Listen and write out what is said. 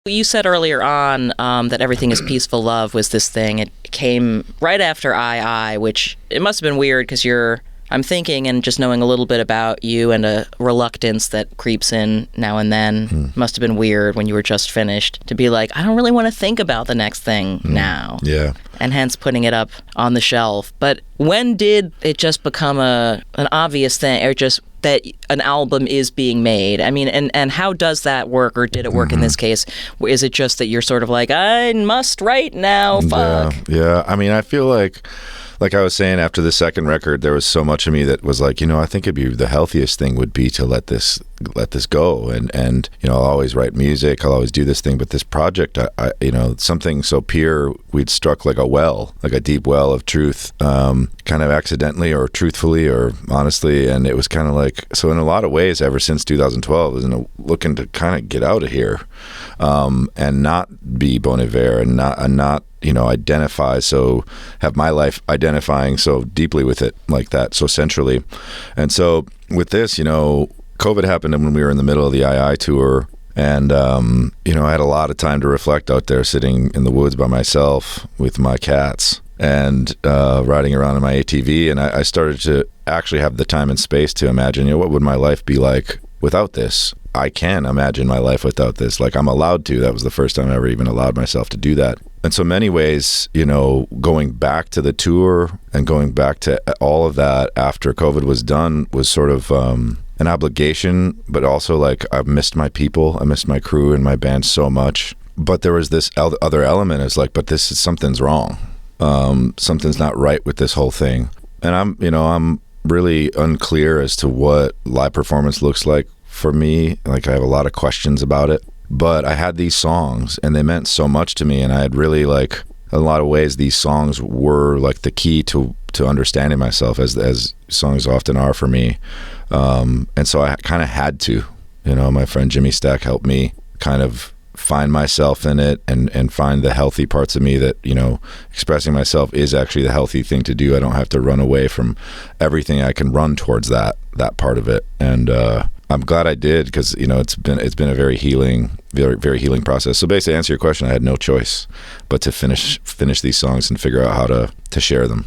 You said earlier on that Everything is Peaceful Love was this thing. It came right after I, which it must have been weird because I'm thinking and just knowing a little bit about you and a reluctance that creeps in now and then. Must have been weird when you were just finished to be like, I don't really want to think about the next thing now. Yeah. And hence putting it up on the shelf. But when did it just become an obvious thing, or just that an album is being made? I mean, and how does that work, or did it work in this case? Is it just that you're sort of like, I must write now, fuck? Yeah. I mean, I feel like I was saying, after the second record, there was so much of me that was like, I think it'd be the healthiest thing would be to let this go, and I'll always write music, I'll always do this thing, but this project, I something so pure, we'd struck like a deep well of truth, kind of accidentally or truthfully or honestly, and it was kind of like, so in a lot of ways, ever since 2012, I was looking to kind of get out of here, and not be Bon Iver, and not have my life identifying so deeply with it like that, so centrally. And so with this, COVID happened when we were in the middle of the II tour, and I had a lot of time to reflect out there, sitting in the woods by myself with my cats and riding around in my ATV, and I started to actually have the time and space to imagine, what would my life be like without this? I can imagine my life without this. Like, I'm allowed to. That was the first time I ever even allowed myself to do that. And so many ways, going back to the tour and going back to all of that after COVID was done was sort of an obligation, but also like, I missed my people. I missed my crew and my band so much. But there was this other element. It's like, but something's wrong. Something's not right with this whole thing. And I'm really unclear as to what live performance looks like for me. Like, I have a lot of questions about it. But I had these songs, and they meant so much to me, and I had really, like, in a lot of ways, these songs were like the key to understanding myself, as songs often are for me. And so I kind of had to, my friend Jimmy Stack helped me kind of find myself in it and find the healthy parts of me that, expressing myself is actually the healthy thing to do. I don't have to run away from everything. I can run towards that part of it. And I'm glad I did, because it's been a very healing process. So basically, to answer your question, I had no choice but to finish these songs and figure out how to share them.